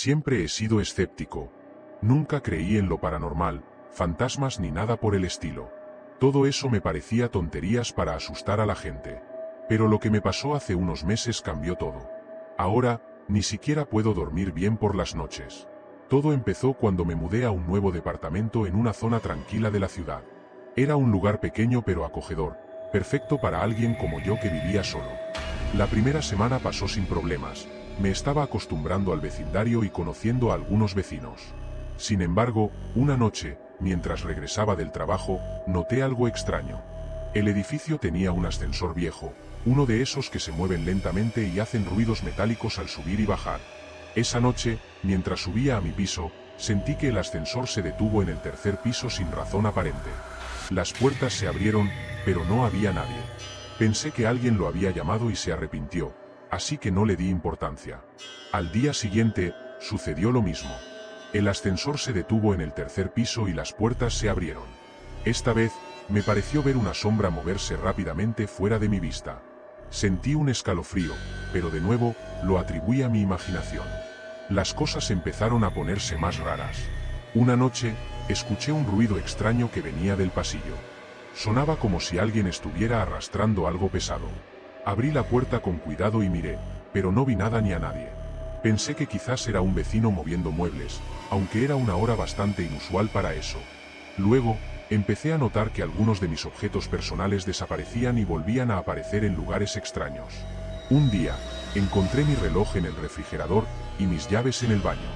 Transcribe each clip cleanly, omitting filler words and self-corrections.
Siempre he sido escéptico. Nunca creí en lo paranormal, fantasmas ni nada por el estilo. Todo eso me parecía tonterías para asustar a la gente. Pero lo que me pasó hace unos meses cambió todo. Ahora, ni siquiera puedo dormir bien por las noches. Todo empezó cuando me mudé a un nuevo departamento en una zona tranquila de la ciudad. Era un lugar pequeño pero acogedor, perfecto para alguien como yo que vivía solo. La primera semana pasó sin problemas. Me estaba acostumbrando al vecindario y conociendo a algunos vecinos. Sin embargo, una noche, mientras regresaba del trabajo, noté algo extraño. El edificio tenía un ascensor viejo, uno de esos que se mueven lentamente y hacen ruidos metálicos al subir y bajar. Esa noche, mientras subía a mi piso, sentí que el ascensor se detuvo en el tercer piso sin razón aparente. Las puertas se abrieron, pero no había nadie. Pensé que alguien lo había llamado y se arrepintió, así que no le di importancia. Al día siguiente, sucedió lo mismo. El ascensor se detuvo en el tercer piso y las puertas se abrieron. Esta vez, me pareció ver una sombra moverse rápidamente fuera de mi vista. Sentí un escalofrío, pero de nuevo, lo atribuí a mi imaginación. Las cosas empezaron a ponerse más raras. Una noche, escuché un ruido extraño que venía del pasillo. Sonaba como si alguien estuviera arrastrando algo pesado. Abrí la puerta con cuidado y miré, pero no vi nada ni a nadie. Pensé que quizás era un vecino moviendo muebles, aunque era una hora bastante inusual para eso. Luego, empecé a notar que algunos de mis objetos personales desaparecían y volvían a aparecer en lugares extraños. Un día, encontré mi reloj en el refrigerador y mis llaves en el baño.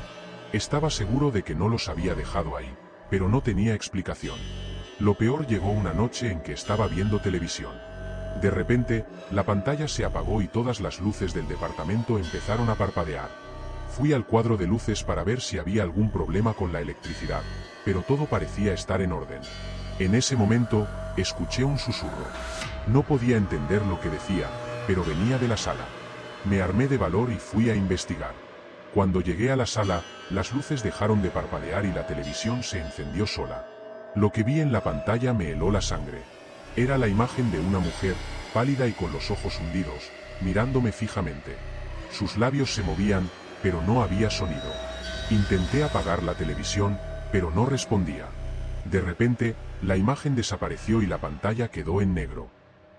Estaba seguro de que no los había dejado ahí, pero no tenía explicación. Lo peor llegó una noche en que estaba viendo televisión. De repente, la pantalla se apagó y todas las luces del departamento empezaron a parpadear. Fui al cuadro de luces para ver si había algún problema con la electricidad, pero todo parecía estar en orden. En ese momento, escuché un susurro. No podía entender lo que decía, pero venía de la sala. Me armé de valor y fui a investigar. Cuando llegué a la sala, las luces dejaron de parpadear y la televisión se encendió sola. Lo que vi en la pantalla me heló la sangre. Era la imagen de una mujer, pálida y con los ojos hundidos, mirándome fijamente. Sus labios se movían, pero no había sonido. Intenté apagar la televisión, pero no respondía. De repente, la imagen desapareció y la pantalla quedó en negro.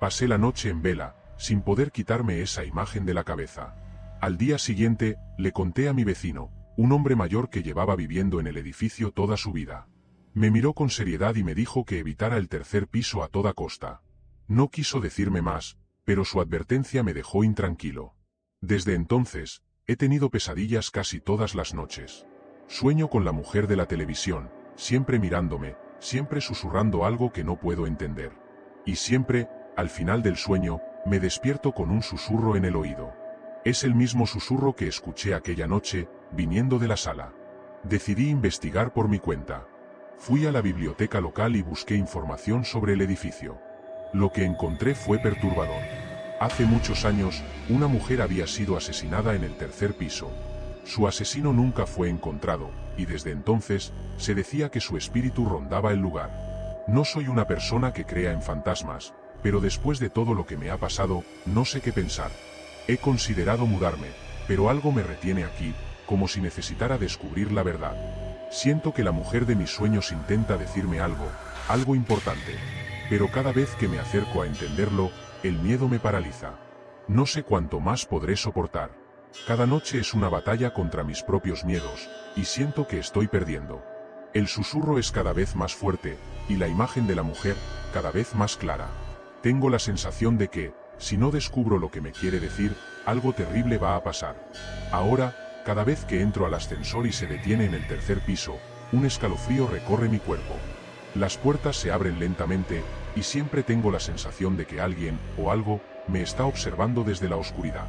Pasé la noche en vela, sin poder quitarme esa imagen de la cabeza. Al día siguiente, le conté a mi vecino, un hombre mayor que llevaba viviendo en el edificio toda su vida. Me miró con seriedad y me dijo que evitara el tercer piso a toda costa. No quiso decirme más, pero su advertencia me dejó intranquilo. Desde entonces, he tenido pesadillas casi todas las noches. Sueño con la mujer de la televisión, siempre mirándome, siempre susurrando algo que no puedo entender. Y siempre, al final del sueño, me despierto con un susurro en el oído. Es el mismo susurro que escuché aquella noche, viniendo de la sala. Decidí investigar por mi cuenta. Fui a la biblioteca local y busqué información sobre el edificio. Lo que encontré fue perturbador. Hace muchos años, una mujer había sido asesinada en el tercer piso. Su asesino nunca fue encontrado, y desde entonces, se decía que su espíritu rondaba el lugar. No soy una persona que crea en fantasmas, pero después de todo lo que me ha pasado, no sé qué pensar. He considerado mudarme, pero algo me retiene aquí, como si necesitara descubrir la verdad. Siento que la mujer de mis sueños intenta decirme algo importante. Pero cada vez que me acerco a entenderlo, el miedo me paraliza. No sé cuánto más podré soportar. Cada noche es una batalla contra mis propios miedos, y siento que estoy perdiendo. El susurro es cada vez más fuerte, y la imagen de la mujer, cada vez más clara. Tengo la sensación de que, si no descubro lo que me quiere decir, algo terrible va a pasar. Ahora, cada vez que entro al ascensor y se detiene en el tercer piso, un escalofrío recorre mi cuerpo. Las puertas se abren lentamente, y siempre tengo la sensación de que alguien, o algo, me está observando desde la oscuridad.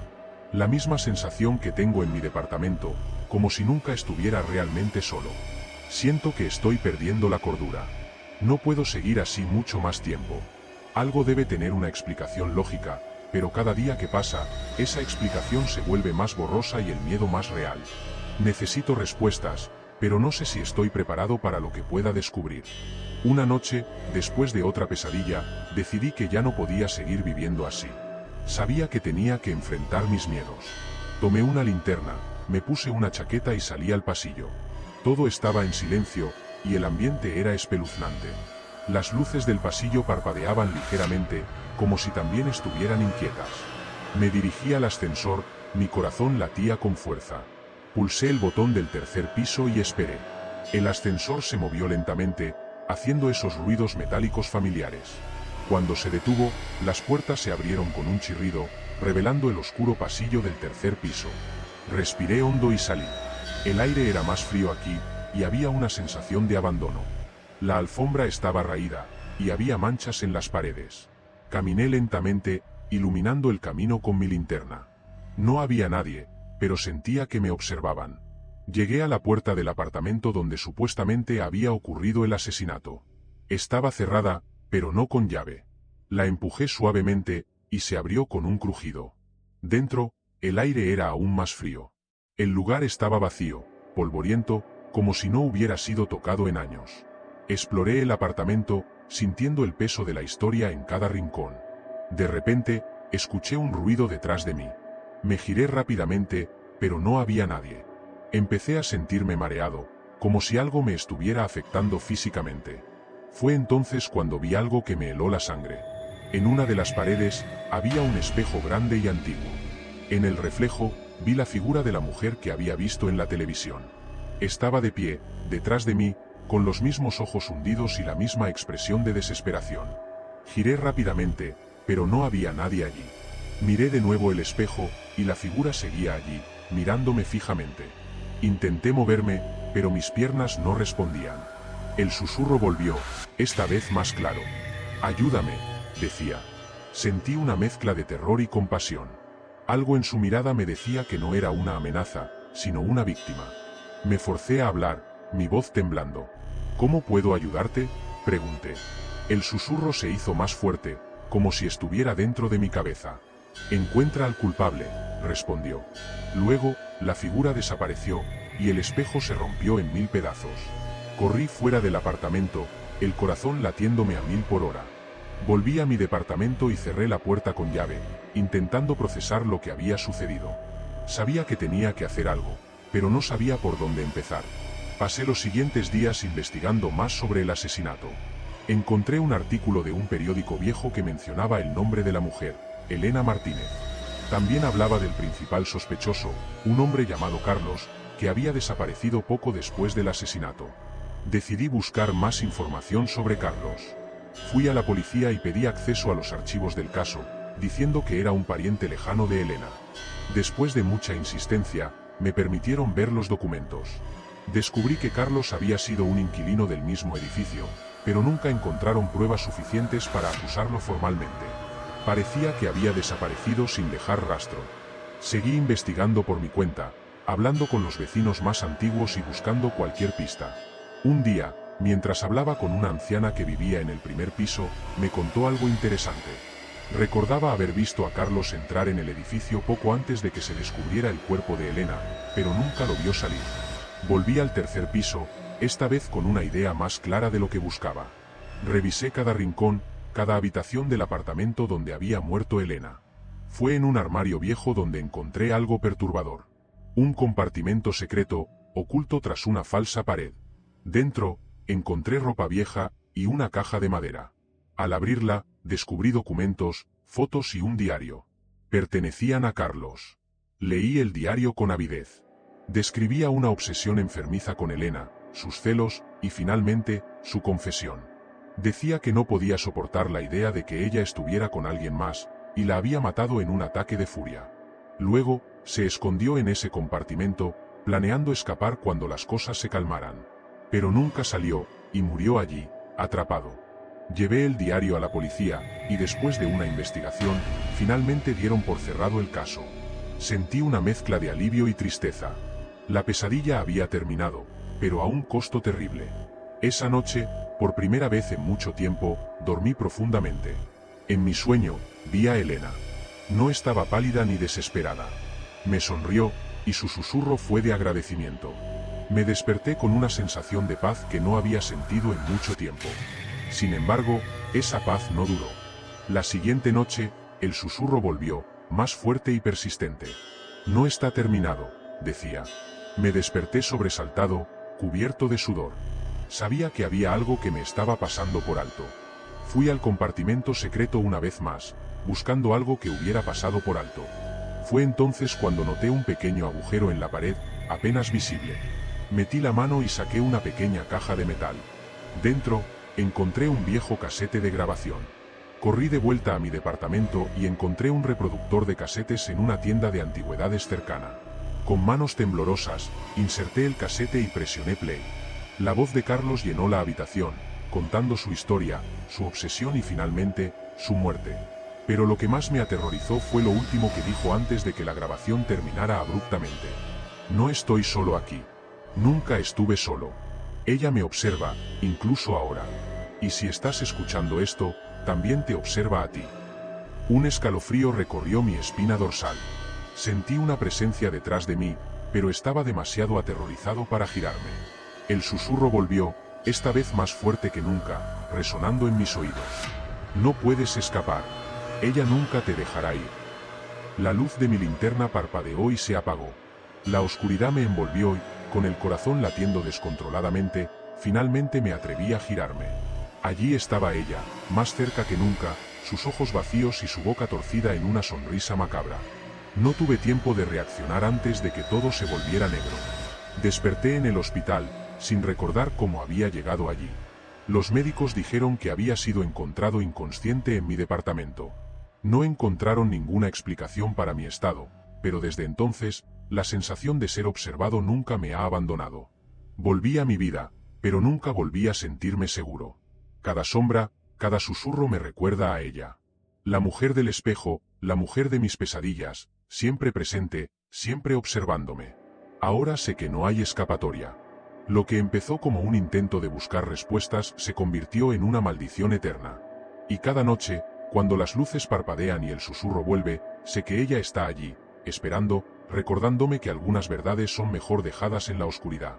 La misma sensación que tengo en mi departamento, como si nunca estuviera realmente solo. Siento que estoy perdiendo la cordura. No puedo seguir así mucho más tiempo. Algo debe tener una explicación lógica, pero cada día que pasa, esa explicación se vuelve más borrosa y el miedo más real. Necesito respuestas, pero no sé si estoy preparado para lo que pueda descubrir. Una noche, después de otra pesadilla, decidí que ya no podía seguir viviendo así. Sabía que tenía que enfrentar mis miedos. Tomé una linterna, Me puse una chaqueta y salí al pasillo. Todo estaba en silencio, y el ambiente era espeluznante. Las luces del pasillo parpadeaban ligeramente, como si también estuvieran inquietas. Me dirigí al ascensor, mi corazón latía con fuerza. Pulsé el botón del tercer piso y esperé. El ascensor se movió lentamente, haciendo esos ruidos metálicos familiares. Cuando se detuvo, las puertas se abrieron con un chirrido, revelando el oscuro pasillo del tercer piso. Respiré hondo y salí. El aire era más frío aquí, y había una sensación de abandono. La alfombra estaba raída, y había manchas en las paredes. Caminé lentamente, iluminando el camino con mi linterna. No había nadie, pero sentía que me observaban. Llegué a la puerta del apartamento donde supuestamente había ocurrido el asesinato. Estaba cerrada, pero no con llave. La empujé suavemente, y se abrió con un crujido. Dentro, el aire era aún más frío. El lugar estaba vacío, polvoriento, como si no hubiera sido tocado en años. Exploré el apartamento, sintiendo el peso de la historia en cada rincón. De repente, escuché un ruido detrás de mí. Me giré rápidamente, pero no había nadie. Empecé a sentirme mareado, como si algo me estuviera afectando físicamente. Fue entonces cuando vi algo que me heló la sangre. En una de las paredes, había un espejo grande y antiguo. En el reflejo, vi la figura de la mujer que había visto en la televisión. Estaba de pie, detrás de mí, con los mismos ojos hundidos y la misma expresión de desesperación. Giré rápidamente, pero no había nadie allí. Miré de nuevo el espejo, y la figura seguía allí, mirándome fijamente. Intenté moverme, pero mis piernas no respondían. El susurro volvió, esta vez más claro. «Ayúdame», decía. Sentí una mezcla de terror y compasión. Algo en su mirada me decía que no era una amenaza, sino una víctima. Me forcé a hablar, mi voz temblando. «¿Cómo puedo ayudarte?», pregunté. El susurro se hizo más fuerte, como si estuviera dentro de mi cabeza. «Encuentra al culpable», respondió. Luego, la figura desapareció, y el espejo se rompió en 1000 pedazos. Corrí fuera del apartamento, el corazón latiéndome a 1000 por hora. Volví a mi departamento y cerré la puerta con llave, intentando procesar lo que había sucedido. Sabía que tenía que hacer algo, pero no sabía por dónde empezar. Pasé los siguientes días investigando más sobre el asesinato. Encontré un artículo de un periódico viejo que mencionaba el nombre de la mujer, Elena Martínez. También hablaba del principal sospechoso, un hombre llamado Carlos, que había desaparecido poco después del asesinato. Decidí buscar más información sobre Carlos. Fui a la policía y pedí acceso a los archivos del caso, diciendo que era un pariente lejano de Elena. Después de mucha insistencia, me permitieron ver los documentos. Descubrí que Carlos había sido un inquilino del mismo edificio, pero nunca encontraron pruebas suficientes para acusarlo formalmente. Parecía que había desaparecido sin dejar rastro. Seguí investigando por mi cuenta, hablando con los vecinos más antiguos y buscando cualquier pista. Un día, mientras hablaba con una anciana que vivía en el primer piso, me contó algo interesante. Recordaba haber visto a Carlos entrar en el edificio poco antes de que se descubriera el cuerpo de Elena, pero nunca lo vio salir. Volví al tercer piso, esta vez con una idea más clara de lo que buscaba. Revisé cada rincón, cada habitación del apartamento donde había muerto Elena. Fue en un armario viejo donde encontré algo perturbador. Un compartimento secreto, oculto tras una falsa pared. Dentro, encontré ropa vieja y una caja de madera. Al abrirla, descubrí documentos, fotos y un diario. Pertenecían a Carlos. Leí el diario con avidez. Describía una obsesión enfermiza con Elena, sus celos, y finalmente, su confesión. Decía que no podía soportar la idea de que ella estuviera con alguien más, y la había matado en un ataque de furia. Luego, se escondió en ese compartimento, planeando escapar cuando las cosas se calmaran. Pero nunca salió, y murió allí, atrapado. Llevé el diario a la policía, y después de una investigación, finalmente dieron por cerrado el caso. Sentí una mezcla de alivio y tristeza. La pesadilla había terminado, pero a un costo terrible. Esa noche, por primera vez en mucho tiempo, dormí profundamente. En mi sueño, vi a Elena. No estaba pálida ni desesperada. Me sonrió, y su susurro fue de agradecimiento. Me desperté con una sensación de paz que no había sentido en mucho tiempo. Sin embargo, esa paz no duró. La siguiente noche, el susurro volvió, más fuerte y persistente. «No está terminado», decía. Me desperté sobresaltado, cubierto de sudor. Sabía que había algo que me estaba pasando por alto. Fui al compartimento secreto una vez más, buscando algo que hubiera pasado por alto. Fue entonces cuando noté un pequeño agujero en la pared, apenas visible. Metí la mano y saqué una pequeña caja de metal. Dentro, encontré un viejo casete de grabación. Corrí de vuelta a mi departamento y encontré un reproductor de casetes en una tienda de antigüedades cercana. Con manos temblorosas, inserté el casete y presioné play. La voz de Carlos llenó la habitación, contando su historia, su obsesión y finalmente, su muerte. Pero lo que más me aterrorizó fue lo último que dijo antes de que la grabación terminara abruptamente. No estoy solo aquí. Nunca estuve solo. Ella me observa, incluso ahora. Y si estás escuchando esto, también te observa a ti. Un escalofrío recorrió mi espina dorsal. Sentí una presencia detrás de mí, pero estaba demasiado aterrorizado para girarme. El susurro volvió, esta vez más fuerte que nunca, resonando en mis oídos. No puedes escapar. Ella nunca te dejará ir. La luz de mi linterna parpadeó y se apagó. La oscuridad me envolvió y, con el corazón latiendo descontroladamente, finalmente me atreví a girarme. Allí estaba ella, más cerca que nunca, sus ojos vacíos y su boca torcida en una sonrisa macabra. No tuve tiempo de reaccionar antes de que todo se volviera negro. Desperté en el hospital, sin recordar cómo había llegado allí. Los médicos dijeron que había sido encontrado inconsciente en mi departamento. No encontraron ninguna explicación para mi estado, pero desde entonces, la sensación de ser observado nunca me ha abandonado. Volví a mi vida, pero nunca volví a sentirme seguro. Cada sombra, cada susurro me recuerda a ella. La mujer del espejo, la mujer de mis pesadillas, siempre presente, siempre observándome. Ahora sé que no hay escapatoria. Lo que empezó como un intento de buscar respuestas se convirtió en una maldición eterna. Y cada noche, cuando las luces parpadean y el susurro vuelve, sé que ella está allí, esperando, recordándome que algunas verdades son mejor dejadas en la oscuridad.